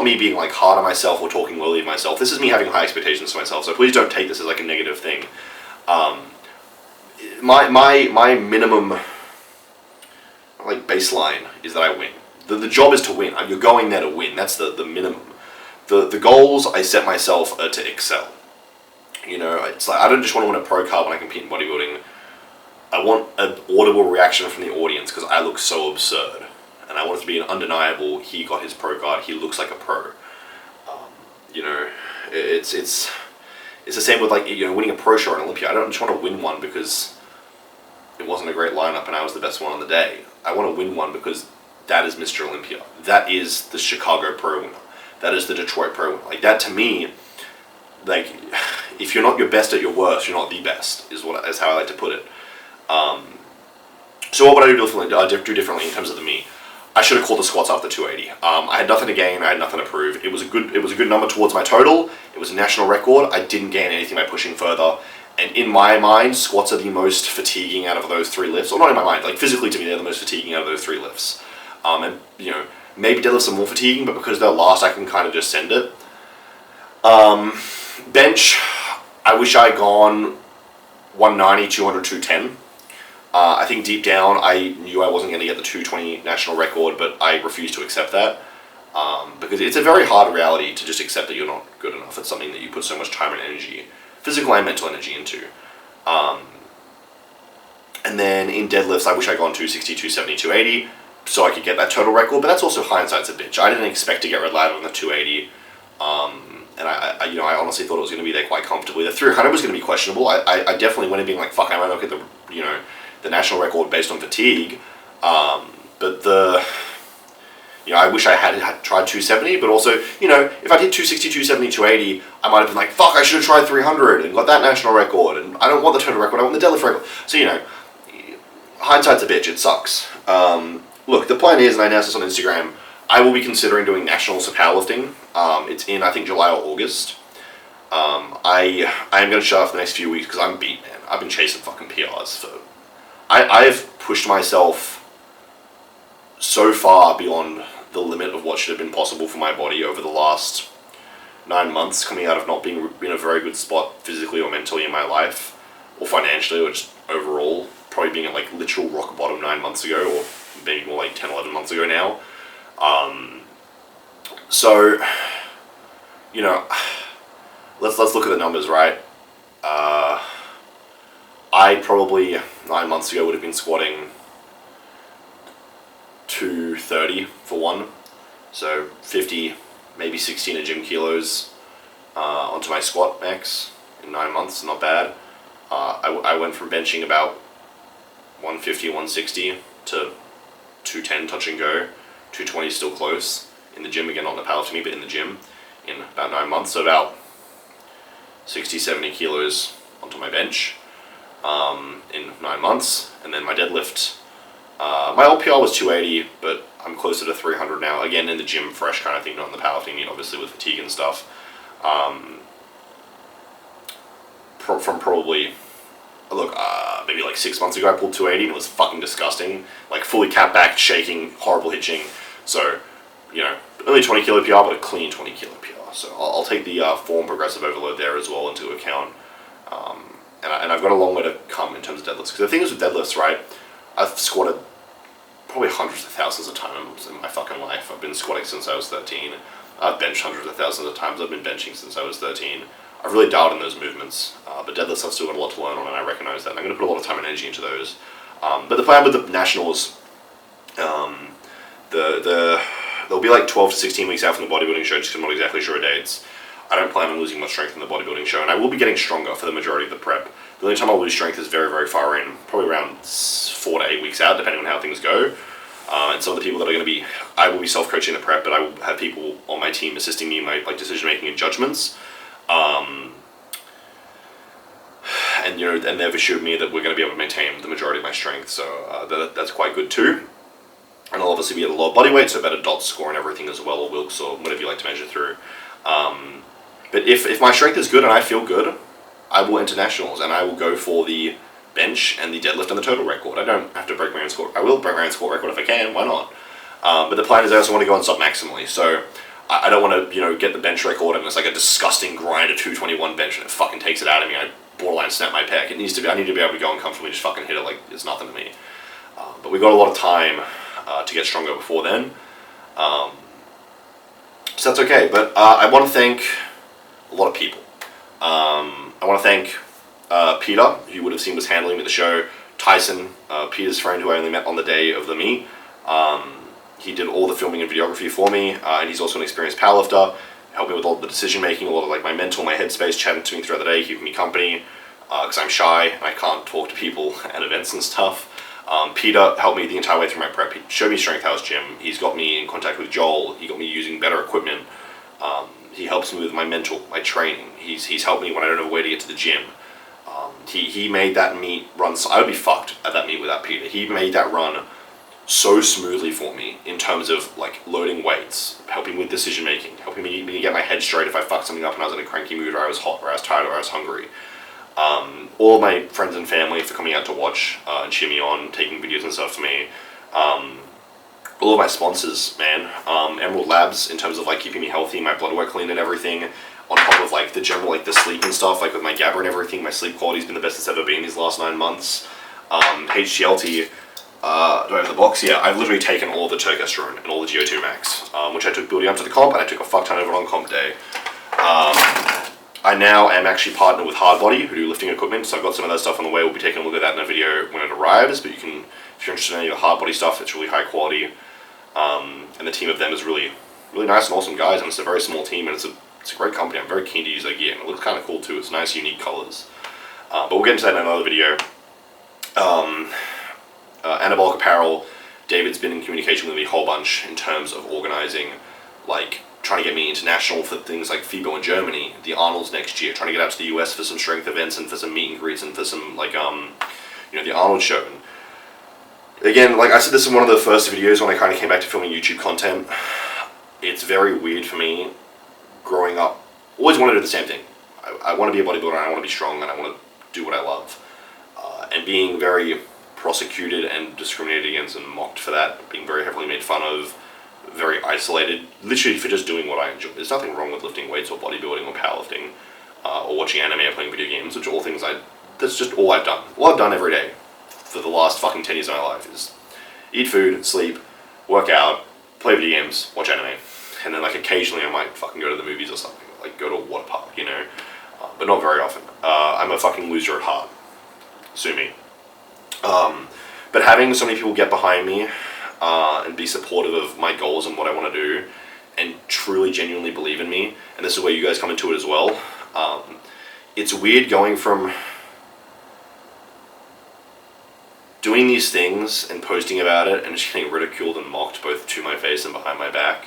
me being hard on myself or talking lowly of myself. This is me having high expectations for myself. So please don't take this as a negative thing. My minimum baseline is that I win. The job is to win. You're going there to win. That's the minimum. The goals I set myself are to excel. It's I don't just want to win a pro card when I compete in bodybuilding. I want an audible reaction from the audience because I look so absurd. And I want it to be an undeniable, he got his pro card, he looks like a pro. It's the same with winning a pro show or an Olympia. I don't just want to win one because it wasn't a great lineup and I was the best one on the day. I want to win one because that is Mr. Olympia. That is the Chicago pro winner. That is the Detroit pro winner. That to me, if you're not your best at your worst, you're not the best, is how I like to put it. So what would I do differently in terms of the meet? I should have called the squats after 280. I had nothing to gain. I had nothing to prove. It was a good number towards my total. It was a national record. I didn't gain anything by pushing further. And in my mind, squats are the most fatiguing out of those 3 lifts. Or not in my mind, like physically to me, they're the most fatiguing out of those 3 lifts. And you know, maybe deadlifts are more fatiguing, but because they're last, I can kind of just send it. Bench, I wish I had gone 190, 200, 210. I think deep down, I knew I wasn't going to get the 220 national record, but I refused to accept that. Because it's a very hard reality to just accept that you're not good enough. It's something that you put so much time and energy, physical and mental energy into. And then in deadlifts, I wish I'd gone 260, 270, 280, so I could get that total record, but that's also hindsight's a bitch. I didn't expect to get red light on the 280. And I honestly thought it was going to be there quite comfortably. The 300 was going to be questionable. I definitely went in being like, fuck, I might not get the national record based on fatigue. But I wish I had tried 270, but also, if I did 260, 270, 280, I might have been like, fuck, I should have tried 300 and got that national record. And I don't want the total record, I want the deadlift record. So, hindsight's a bitch, it sucks. Look, the plan is, and I announced this on Instagram, I will be considering doing nationals for powerlifting. It's in, I think, July or August. I am going to shut off the next few weeks because I'm beat, man. I've been chasing fucking PRs I've pushed myself so far beyond the limit of what should have been possible for my body over the last 9 months, coming out of not being in a very good spot physically or mentally in my life, or financially, or just overall, probably being at like literal rock bottom 9 months ago, or maybe more like 10, 11 months ago now. So, let's look at the numbers, right? I probably 9 months ago would have been squatting 230 for one, so 50, maybe 16 in gym kilos onto my squat max in 9 months, not bad. I went from benching about 150, 160 to 210 touch and go, 220 still close in the gym, again not in the powerlifting, but in the gym in about 9 months, so about 60, 70 kilos onto my bench in 9 months. And then my deadlift, my old PR was 280, but I'm closer to 300 now, again in the gym, fresh kind of thing, not in the powerlifting, obviously with fatigue and stuff. From probably, maybe like 6 months ago I pulled 280 and it was fucking disgusting, like fully cat back, shaking, horrible hitching. So, only 20 kilo PR, but a clean 20 kilo PR. So I'll take the form progressive overload there as well into account. And I've got a long way to come in terms of deadlifts. Because the thing is with deadlifts, right, I've squatted probably hundreds of thousands of times in my fucking life. I've been squatting since I was 13. I've benched hundreds of thousands of times. I've been benching since I was 13. I've really dialed in those movements. But deadlifts I've still got a lot to learn on, and I recognize that. And I'm going to put a lot of time and energy into those. But the plan with the nationals, there'll be like 12 to 16 weeks out from the bodybuilding show, just because I'm not exactly sure of dates. I don't plan on losing much strength in the bodybuilding show, and I will be getting stronger for the majority of the prep. The only time I'll lose strength is very, very far in, probably around 4 to 8 weeks out, depending on how things go. And some of the people that are going to be, I will be self-coaching the prep, but I will have people on my team assisting me in my decision-making and judgments. And they've assured me that we're going to be able to maintain the majority of my strength, so that's quite good too. And I'll obviously be at a lower body weight, so better DOT score and everything as well, or Wilks, or whatever you like to measure through. But if my strength is good and I feel good, I will enter nationals and I will go for the bench and the deadlift and the total record. I don't have to break my own score. I will break my own score record if I can, why not? But the plan is I also want to go on sub maximally, so I don't want to get the bench record and it's like a disgusting grind of 221 bench and it fucking takes it out of me. I borderline snap my pec. I need to be able to go and comfortably just fucking hit it like it's nothing to me. But we've got a lot of time to get stronger before then. So that's okay, but I want to thank a lot of people. I want to thank Peter, who you would have seen was handling me at the show, Tyson, Peter's friend who I only met on the day of the meet. He did all the filming and videography for me, and he's also an experienced powerlifter, helped me with all the decision making, a lot of like my mental, my headspace, chatting to me throughout the day, keeping me company, because I'm shy and I can't talk to people at events and stuff. Peter helped me the entire way through my prep. He showed me Strength House Gym. He's got me in contact with Joel. He got me using better equipment. He helps me with my mental, my training. He's helped me when I don't know where to get to the gym. He made that meet run. So I would be fucked at that meet without Peter. He made that run so smoothly for me in terms of like loading weights, helping with decision making, helping me get my head straight if I fucked something up and I was in a cranky mood, or I was hot, or I was tired, or I was hungry. All of my friends and family for coming out to watch and cheer me on, taking videos and stuff for me. All of my sponsors, man. Emerald Labs, in terms of like keeping me healthy, my blood work clean and everything. On top of like the general like the sleep and stuff, like with my GABA and everything, my sleep quality's been the best it's ever been these last 9 months. HGLT. Do I have the box? Yeah, I've literally taken all of the Turkesterone and all the GO2 Max, which I took building up to the comp, and I took a fuck ton of it on comp day. I now am actually partnered with Hardbody, who do lifting equipment, so I've got some of that stuff on the way. We'll be taking a look at that in a video when it arrives, but you can, if you're interested in any of the Hardbody stuff, it's really high quality. And the team of them is really, really nice and awesome guys, and it's a very small team, and it's a great company. I'm very keen to use their gear, and it looks kind of cool too. It's nice, unique colors. But we'll get into that in another video. Anabolic apparel, David's been in communication with me a whole bunch in terms of organizing, like trying to get me international for things like FIBO in Germany, the Arnold's next year, trying to get out to the US for some strength events and for some meet and greets and for some like the Arnold show. And again, like I said this in one of the first videos when I kind of came back to filming YouTube content, it's very weird for me growing up. Always wanted to do the same thing. I want to be a bodybuilder, and I want to be strong, and I want to do what I love. And being very prosecuted and discriminated against and mocked for that, being very heavily made fun of, very isolated, literally for just doing what I enjoy. There's nothing wrong with lifting weights or bodybuilding or powerlifting or watching anime or playing video games, which are all things that's just all I've done. All I've done every day for the last fucking 10 years of my life is eat food, sleep, work out, play video games, watch anime. And then like occasionally I might fucking go to the movies or something, like go to a water park, you know, but not very often. I'm a fucking loser at heart. Sue me. But having so many people get behind me and be supportive of my goals and what I want to do, and truly genuinely believe in me, and this is where you guys come into it as well. It's weird going from doing these things and posting about it and just getting ridiculed and mocked both to my face and behind my back,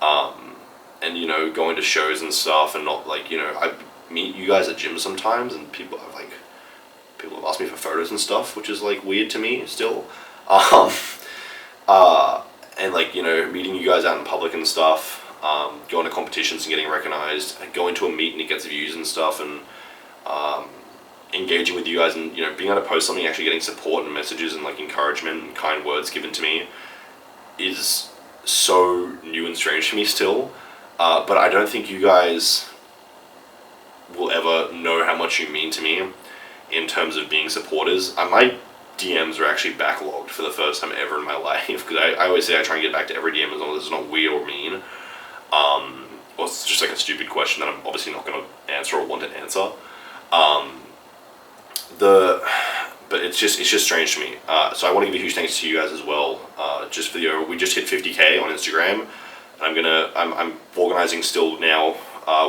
and you know, going to shows and stuff, and not like, you know, I meet you guys at gyms sometimes and people have asked me for photos and stuff, which is like weird to me still. And like, you know, meeting you guys out in public and stuff, going to competitions and getting recognized, and going to a meet and it gets views and stuff, and engaging with you guys, and you know, being able to post something, actually getting support and messages and like encouragement and kind words given to me is so new and strange to me still. But I don't think you guys will ever know how much you mean to me in terms of being supporters. My DMs are actually backlogged for the first time ever in my life, because I always say I try and get back to every DM as long as it's not weird or mean, or it's just like a stupid question that I'm obviously not going to answer or want to answer. But it's just strange to me. So I want to give a huge thanks to you guys as well. Just for we just hit 50K on Instagram, and I'm organizing still now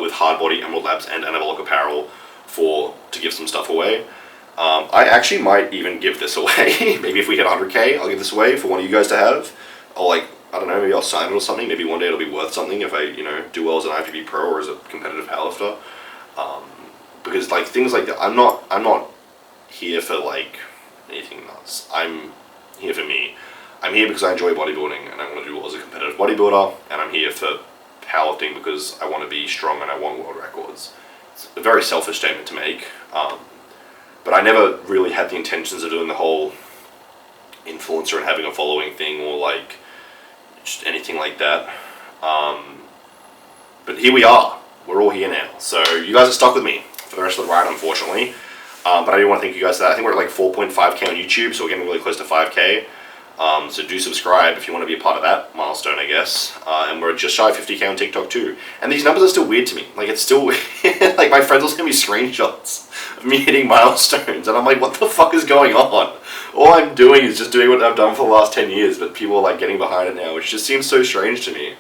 with Hardbody, Emerald Labs, and Anabolic Apparel to give some stuff away. I actually might even give this away. Maybe if we hit 100K, I'll give this away for one of you guys to have. Or like, I don't know, maybe I'll sign it or something. Maybe one day it'll be worth something if I, you know, do well as an IFBB pro or as a competitive powerlifter. Because like things like that, I'm not here for like anything nuts. I'm here for me. I'm here because I enjoy bodybuilding and I want to do well as a competitive bodybuilder, and I'm here for powerlifting because I want to be strong and I want world records. It's a very selfish statement to make, but I never really had the intentions of doing the whole influencer and having a following thing, or like just anything like that. But here we are. We're all here now. So you guys are stuck with me for the rest of the ride, unfortunately. But I do want to thank you guys for that. I think we're at like 4.5K on YouTube, so we're getting really close to 5K. So do subscribe if you want to be a part of that milestone, I guess. And we're just shy of 50K on TikTok too. And these numbers are still weird to me. Like, it's still weird. Like, my friends will send me screenshots of me hitting milestones, and I'm like, what the fuck is going on? All I'm doing is just doing what I've done for the last 10 years, but people are like getting behind it now, which just seems so strange to me.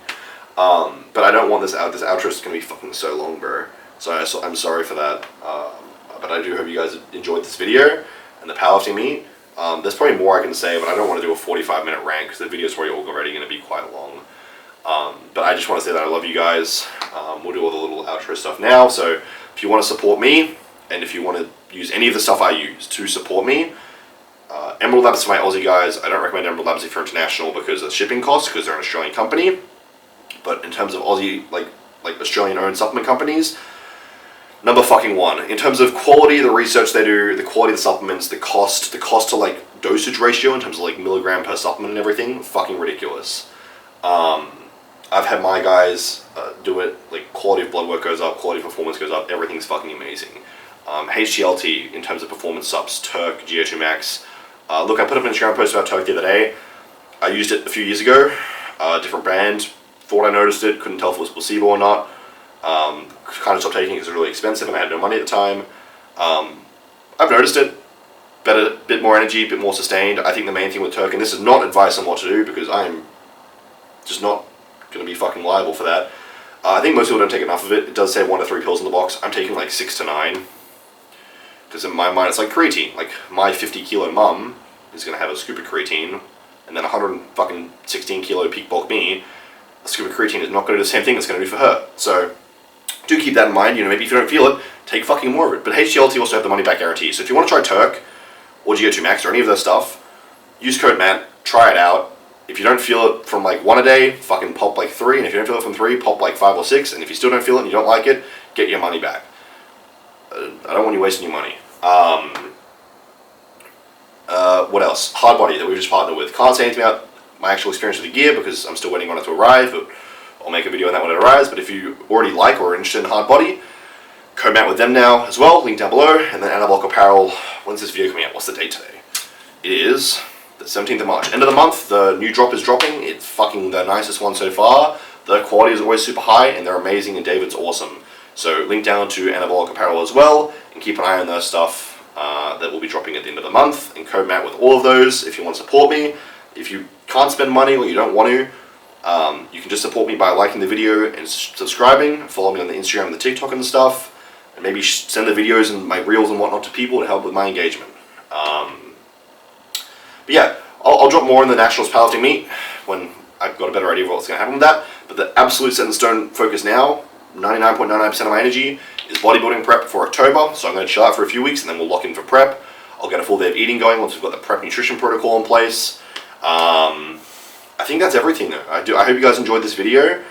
But I don't want this out. This outro is going to be fucking so long, bro. So I'm sorry for that. But I do hope you guys enjoyed this video and the powerlifting meet. There's probably more I can say, but I don't want to do a 45-minute rant because the video is probably already going to be quite long. But I just want to say that I love you guys. We'll do all the little outro stuff now. So if you want to support me, and if you want to use any of the stuff I use to support me. Emerald Labs for my Aussie guys. I don't recommend Emerald Labs if you're international because of shipping costs, because they're an Australian company. But in terms of Aussie, like Australian-owned supplement companies, number fucking one. In terms of quality, the research they do, the quality of the supplements, the cost to like dosage ratio in terms of like milligram per supplement and everything, fucking ridiculous. I've had my guys do it, like quality of blood work goes up, quality of performance goes up, everything's fucking amazing. HTLT in terms of performance subs, Turk, GO2 Max. Look, I put up an Instagram post about Turk the other day. I used it a few years ago, different brand, thought I noticed it, couldn't tell if it was placebo or not. Kind of stopped taking it because it was really expensive and I had no money at the time. I've noticed it, better, bit more energy, bit more sustained. I think the main thing with Turk, and this is not advice on what to do because I'm just not going to be fucking liable for that. I think most people don't take enough of it. It does say 1 to 3 pills in the box. I'm taking like 6 to 9. Because in my mind it's like creatine. Like my 50 kilo mum is going to have a scoop of creatine, and then 116 kilo peak bulk me, a scoop of creatine is not going to do the same thing it's going to do for her. So do keep that in mind. You know, maybe if you don't feel it, take fucking more of it. But HTLT also have the money back guarantee. So if you want to try Turk or GO2 Max or any of their stuff, use code Matt, try it out. If you don't feel it from like 1 a day, fucking pop like 3, and if you don't feel it from 3, pop like 5 or 6, and if you still don't feel it and you don't like it, get your money back. I don't want you wasting your money. What else? Hardbody that we've just partnered with. Can't say anything about my actual experience with the gear because I'm still waiting on it to arrive, but I'll make a video on that when it arrives. But if you already like or are interested in Hardbody, code Matt with them now as well, link down below, and then Anabolic Apparel. When's this video coming out? What's the date today? It is the 17th of March. End of the month, the new drop is dropping. It's fucking the nicest one so far. The quality is always super high, and they're amazing, and David's awesome. So link down to Anabolic Apparel as well, and keep an eye on their stuff that will be dropping at the end of the month, and code Matt with all of those if you want to support me. If you can't spend money or you don't want to, you can just support me by liking the video and subscribing, follow me on the Instagram and the TikTok and stuff, and maybe send the videos and my reels and whatnot to people to help with my engagement. But yeah, I'll drop more in the Nationals Powerlifting meet when I've got a better idea of what's going to happen with that. But the absolute set in stone focus now, 99.99% of my energy, is bodybuilding prep for October. So I'm going to chill out for a few weeks and then we'll lock in for prep. I'll get a full day of eating going once we've got the prep nutrition protocol in place. I think that's everything though. I hope you guys enjoyed this video.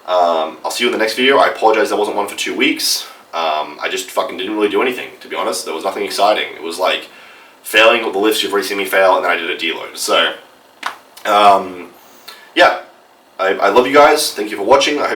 I'll see you in the next video. I apologize there wasn't one for 2 weeks. I just fucking didn't really do anything, to be honest. There was nothing exciting. It was like failing with the lifts you've already seen me fail, and then I did a deload. So, yeah. I love you guys. Thank you for watching. I hope